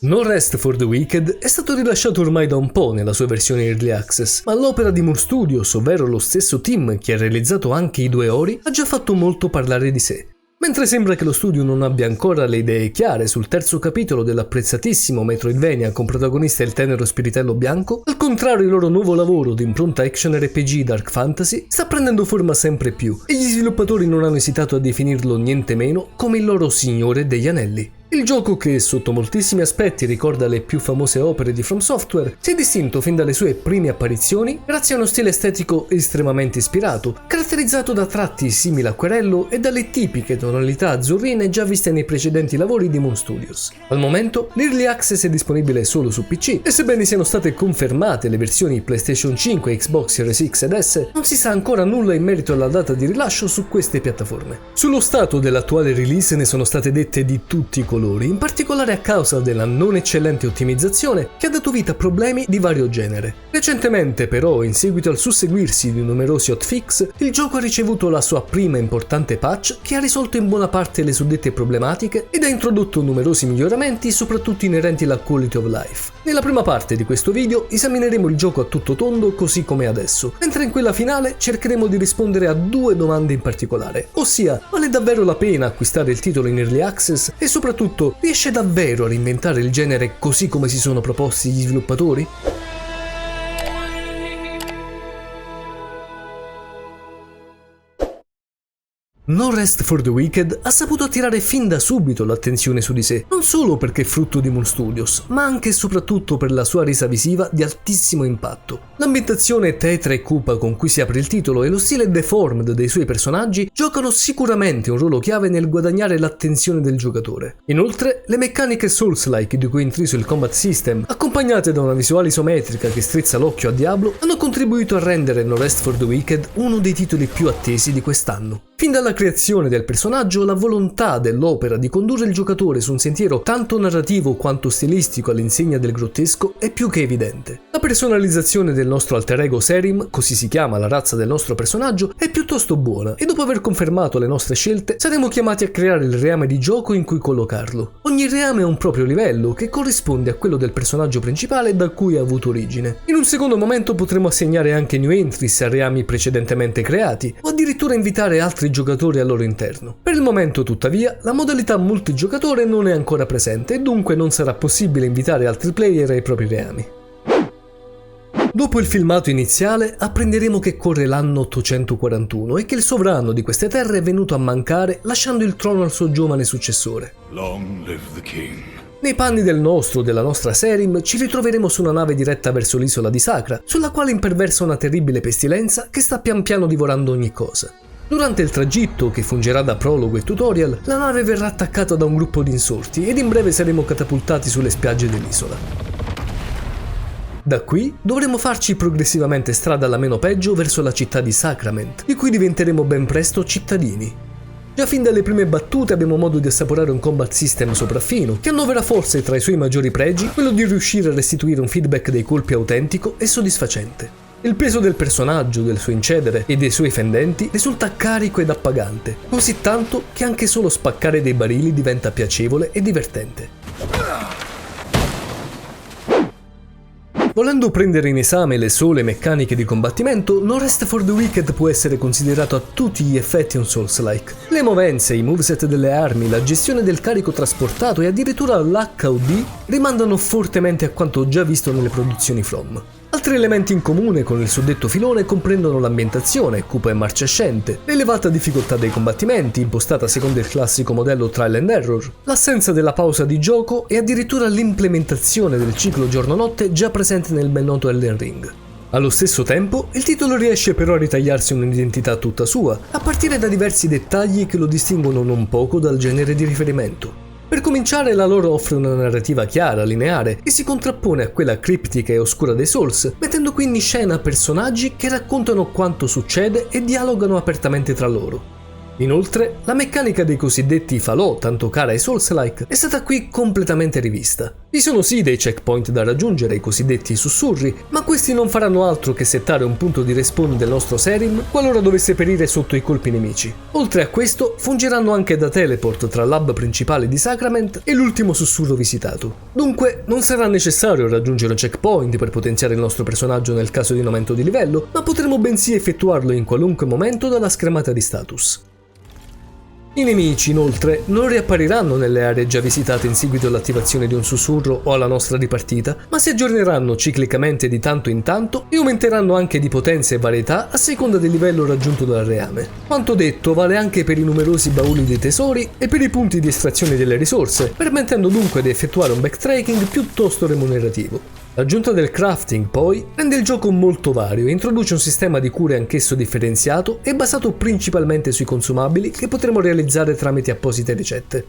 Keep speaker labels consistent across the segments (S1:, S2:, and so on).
S1: No Rest for the Wicked è stato rilasciato ormai da un po' nella sua versione Early Access, ma l'opera di Moon Studios, ovvero lo stesso team che ha realizzato anche i due Ori, ha già fatto molto parlare di sé. Mentre sembra che lo studio non abbia ancora le idee chiare sul terzo capitolo dell'apprezzatissimo Metroidvania con protagonista il tenero spiritello bianco, al contrario il loro nuovo lavoro di impronta action RPG Dark Fantasy sta prendendo forma sempre più e gli sviluppatori non hanno esitato a definirlo niente meno come il loro Signore degli Anelli. Il gioco, che sotto moltissimi aspetti ricorda le più famose opere di From Software, si è distinto fin dalle sue prime apparizioni grazie a uno stile estetico estremamente ispirato, caratterizzato da tratti simili a acquerello e dalle tipiche tonalità azzurrine già viste nei precedenti lavori di Moon Studios. Al momento, l'Early Access è disponibile solo su PC e sebbene siano state confermate le versioni PlayStation 5, Xbox Series X ed S, non si sa ancora nulla in merito alla data di rilascio su queste piattaforme. Sullo stato dell'attuale release ne sono state dette di tutti i colori, in particolare a causa della non eccellente ottimizzazione che ha dato vita a problemi di vario genere. Recentemente però, in seguito al susseguirsi di numerosi hotfix, il gioco ha ricevuto la sua prima importante patch che ha risolto in buona parte le suddette problematiche ed ha introdotto numerosi miglioramenti, soprattutto inerenti alla quality of life. Nella prima parte di questo video esamineremo il gioco a tutto tondo così come adesso, mentre in quella finale cercheremo di rispondere a due domande in particolare, ossia vale davvero la pena acquistare il titolo in Early Access e soprattutto riesce davvero a reinventare il genere così come si sono proposti gli sviluppatori? No Rest for the Wicked ha saputo attirare fin da subito l'attenzione su di sé, non solo perché è frutto di Moon Studios, ma anche e soprattutto per la sua resa visiva di altissimo impatto. L'ambientazione tetra e cupa con cui si apre il titolo e lo stile deformed dei suoi personaggi giocano sicuramente un ruolo chiave nel guadagnare l'attenzione del giocatore. Inoltre, le meccaniche Souls-like di cui è intriso il combat system, accompagnate da una visuale isometrica che strizza l'occhio a Diablo, hanno contribuito a rendere No Rest for the Wicked uno dei titoli più attesi di quest'anno. Fin dalla creazione del personaggio, la volontà dell'opera di condurre il giocatore su un sentiero tanto narrativo quanto stilistico all'insegna del grottesco è più che evidente. La personalizzazione del nostro alter ego Serim, così si chiama la razza del nostro personaggio, è piuttosto buona e dopo aver confermato le nostre scelte saremo chiamati a creare il reame di gioco in cui collocarlo. Ogni reame ha un proprio livello che corrisponde a quello del personaggio principale da cui ha avuto origine. In un secondo momento potremo assegnare anche new entries a reami precedentemente creati o addirittura invitare altri giocatori al loro interno. Per il momento, tuttavia, la modalità multigiocatore non è ancora presente e dunque non sarà possibile invitare altri player ai propri reami. Dopo il filmato iniziale apprenderemo che corre l'anno 841 e che il sovrano di queste terre è venuto a mancare lasciando il trono al suo giovane successore.
S2: Long live the king.
S1: Nei panni della nostra Serim ci ritroveremo su una nave diretta verso l'isola di Sacra, sulla quale imperversa una terribile pestilenza che sta pian piano divorando ogni cosa. Durante il tragitto, che fungerà da prologo e tutorial, la nave verrà attaccata da un gruppo di insorti ed in breve saremo catapultati sulle spiagge dell'isola. Da qui dovremo farci progressivamente strada alla meno peggio verso la città di Sacrament, di cui diventeremo ben presto cittadini. Già fin dalle prime battute abbiamo modo di assaporare un combat system sopraffino, che annovera forse tra i suoi maggiori pregi quello di riuscire a restituire un feedback dei colpi autentico e soddisfacente. Il peso del personaggio, del suo incedere e dei suoi fendenti risulta carico ed appagante, così tanto che anche solo spaccare dei barili diventa piacevole e divertente. Volendo prendere in esame le sole meccaniche di combattimento, No Rest for the Wicked può essere considerato a tutti gli effetti un Souls-like. Le movenze, i moveset delle armi, la gestione del carico trasportato e addirittura l'HUD rimandano fortemente a quanto già visto nelle produzioni From. Altri elementi in comune con il suddetto filone comprendono l'ambientazione, cupa e marciascente, l'elevata difficoltà dei combattimenti, impostata secondo il classico modello trial and error, l'assenza della pausa di gioco e addirittura l'implementazione del ciclo giorno-notte già presente nel ben noto Elden Ring. Allo stesso tempo, il titolo riesce però a ritagliarsi un'identità tutta sua, a partire da diversi dettagli che lo distinguono non poco dal genere di riferimento. Per cominciare, la lore offre una narrativa chiara, lineare e si contrappone a quella criptica e oscura dei Souls, mettendo quindi in scena personaggi che raccontano quanto succede e dialogano apertamente tra loro. Inoltre, la meccanica dei cosiddetti falò, tanto cara ai Souls-like, è stata qui completamente rivista. Vi sono sì dei checkpoint da raggiungere, i cosiddetti sussurri, ma questi non faranno altro che settare un punto di respawn del nostro Serim qualora dovesse perire sotto i colpi nemici. Oltre a questo, fungeranno anche da teleport tra l'hub principale di Sacrament e l'ultimo sussurro visitato. Dunque, non sarà necessario raggiungere un checkpoint per potenziare il nostro personaggio nel caso di un aumento di livello, ma potremo bensì effettuarlo in qualunque momento dalla schermata di status. I nemici, inoltre, non riappariranno nelle aree già visitate in seguito all'attivazione di un sussurro o alla nostra ripartita, ma si aggiorneranno ciclicamente di tanto in tanto e aumenteranno anche di potenza e varietà a seconda del livello raggiunto dal reame. Quanto detto vale anche per i numerosi bauli dei tesori e per i punti di estrazione delle risorse, permettendo dunque di effettuare un backtracking piuttosto remunerativo. L'aggiunta del crafting, poi, rende il gioco molto vario e introduce un sistema di cure anch'esso differenziato e basato principalmente sui consumabili che potremo realizzare tramite apposite ricette.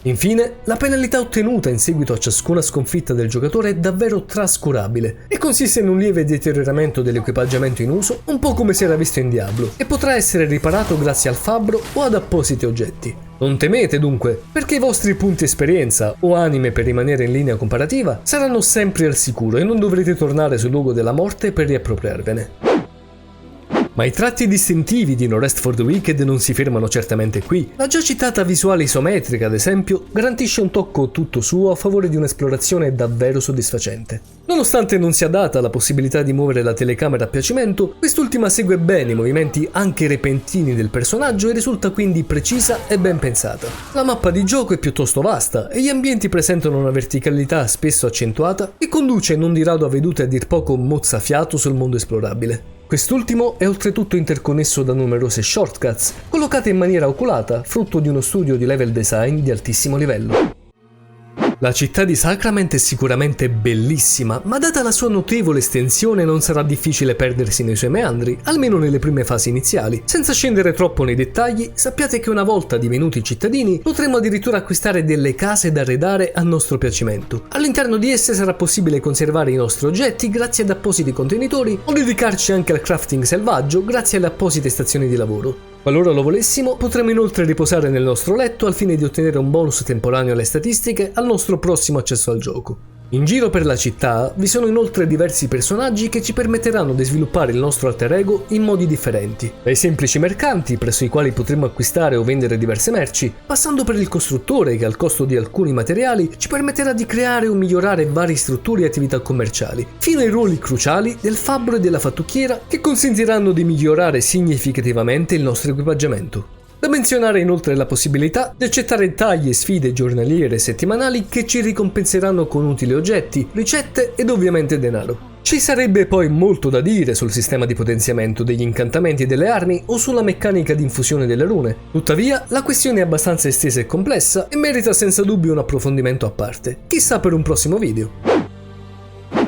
S1: Infine, la penalità ottenuta in seguito a ciascuna sconfitta del giocatore è davvero trascurabile e consiste in un lieve deterioramento dell'equipaggiamento in uso, un po' come si era visto in Diablo, e potrà essere riparato grazie al fabbro o ad appositi oggetti. Non temete dunque, perché i vostri punti esperienza o anime per rimanere in linea comparativa saranno sempre al sicuro e non dovrete tornare sul luogo della morte per riappropriarvene. Ma i tratti distintivi di No Rest for the Wicked non si fermano certamente qui. La già citata visuale isometrica, ad esempio, garantisce un tocco tutto suo a favore di un'esplorazione davvero soddisfacente. Nonostante non sia data la possibilità di muovere la telecamera a piacimento, quest'ultima segue bene i movimenti anche repentini del personaggio e risulta quindi precisa e ben pensata. La mappa di gioco è piuttosto vasta e gli ambienti presentano una verticalità spesso accentuata che conduce non di rado a vedute a dir poco mozzafiato sul mondo esplorabile. Quest'ultimo è oltretutto interconnesso da numerose shortcuts, collocate in maniera oculata, frutto di uno studio di level design di altissimo livello. La città di Sacrament è sicuramente bellissima, ma data la sua notevole estensione non sarà difficile perdersi nei suoi meandri, almeno nelle prime fasi iniziali. Senza scendere troppo nei dettagli, sappiate che una volta divenuti cittadini potremo addirittura acquistare delle case da arredare a nostro piacimento. All'interno di esse sarà possibile conservare i nostri oggetti grazie ad appositi contenitori o dedicarci anche al crafting selvaggio grazie alle apposite stazioni di lavoro. Qualora lo volessimo, potremo inoltre riposare nel nostro letto al fine di ottenere un bonus temporaneo alle statistiche al nostro prossimo accesso al gioco. In giro per la città vi sono inoltre diversi personaggi che ci permetteranno di sviluppare il nostro alter ego in modi differenti, dai semplici mercanti presso i quali potremo acquistare o vendere diverse merci, passando per il costruttore che al costo di alcuni materiali ci permetterà di creare o migliorare varie strutture e attività commerciali, fino ai ruoli cruciali del fabbro e della fattucchiera che consentiranno di migliorare significativamente il nostro equipaggiamento. Da menzionare inoltre la possibilità di accettare tagli e sfide giornaliere e settimanali che ci ricompenseranno con utili oggetti, ricette ed ovviamente denaro. Ci sarebbe poi molto da dire sul sistema di potenziamento degli incantamenti e delle armi o sulla meccanica di infusione delle rune. Tuttavia, la questione è abbastanza estesa e complessa e merita senza dubbio un approfondimento a parte. Chissà per un prossimo video.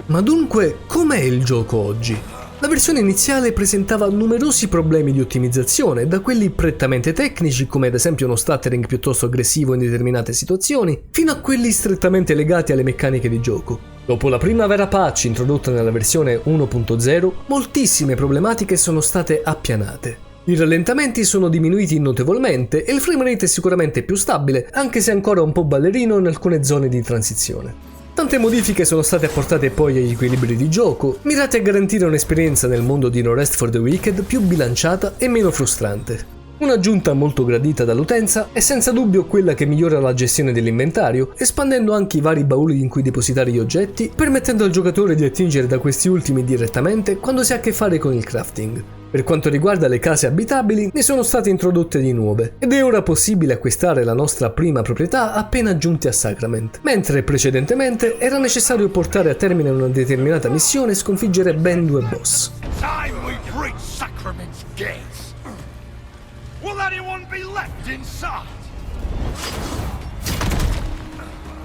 S1: Ma dunque, com'è il gioco oggi? La versione iniziale presentava numerosi problemi di ottimizzazione, da quelli prettamente tecnici, come ad esempio uno stuttering piuttosto aggressivo in determinate situazioni, fino a quelli strettamente legati alle meccaniche di gioco. Dopo la prima vera patch introdotta nella versione 1.0, moltissime problematiche sono state appianate. I rallentamenti sono diminuiti notevolmente e il framerate è sicuramente più stabile, anche se ancora un po' ballerino in alcune zone di transizione. Tante modifiche sono state apportate poi agli equilibri di gioco, mirate a garantire un'esperienza nel mondo di No Rest for the Wicked più bilanciata e meno frustrante. Un'aggiunta molto gradita dall'utenza è senza dubbio quella che migliora la gestione dell'inventario, espandendo anche i vari bauli in cui depositare gli oggetti, permettendo al giocatore di attingere da questi ultimi direttamente quando si ha a che fare con il crafting. Per quanto riguarda le case abitabili, ne sono state introdotte di nuove, ed è ora possibile acquistare la nostra prima proprietà appena giunti a Sacrament, mentre precedentemente era necessario portare a termine una determinata missione e sconfiggere ben 2 boss.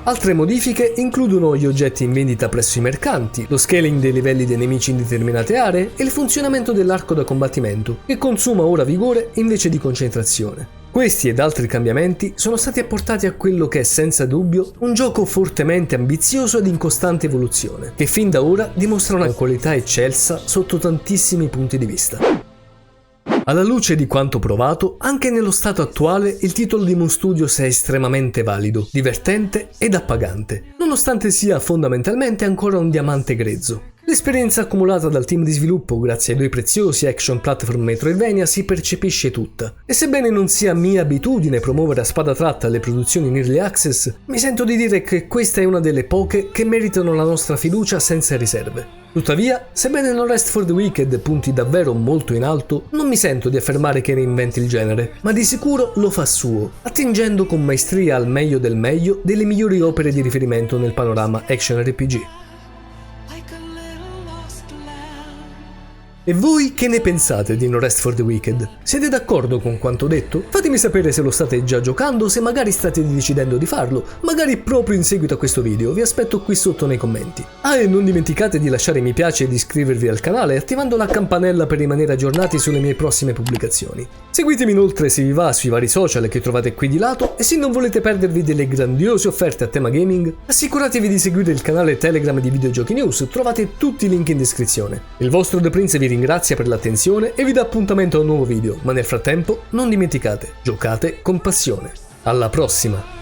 S1: Altre modifiche includono gli oggetti in vendita presso i mercanti, lo scaling dei livelli dei nemici in determinate aree e il funzionamento dell'arco da combattimento, che consuma ora vigore invece di concentrazione. Questi ed altri cambiamenti sono stati apportati a quello che è senza dubbio un gioco fortemente ambizioso ed in costante evoluzione, che fin da ora dimostra una qualità eccelsa sotto tantissimi punti di vista. Alla luce di quanto provato, anche nello stato attuale il titolo di Moon Studios è estremamente valido, divertente ed appagante, nonostante sia fondamentalmente ancora un diamante grezzo. L'esperienza accumulata dal team di sviluppo grazie ai 2 preziosi action platform Metroidvania si percepisce tutta, e sebbene non sia mia abitudine promuovere a spada tratta le produzioni in Early Access, mi sento di dire che questa è una delle poche che meritano la nostra fiducia senza riserve. Tuttavia, sebbene No Rest for the Wicked punti davvero molto in alto, non mi sento di affermare che reinventi il genere, ma di sicuro lo fa suo, attingendo con maestria al meglio del meglio delle migliori opere di riferimento nel panorama action RPG. E voi che ne pensate di No Rest for the Wicked? Siete d'accordo con quanto detto? Fatemi sapere se lo state già giocando o se magari state decidendo di farlo, magari proprio in seguito a questo video, vi aspetto qui sotto nei commenti. Ah, e non dimenticate di lasciare mi piace e di iscrivervi al canale attivando la campanella per rimanere aggiornati sulle mie prossime pubblicazioni. Seguitemi inoltre se vi va sui vari social che trovate qui di lato e se non volete perdervi delle grandiose offerte a tema gaming, assicuratevi di seguire il canale Telegram di Videogiochi News, trovate tutti i link in descrizione. Il vostro The Prince vi ringrazia per l'attenzione e vi dà appuntamento a un nuovo video, ma nel frattempo non dimenticate, giocate con passione. Alla prossima!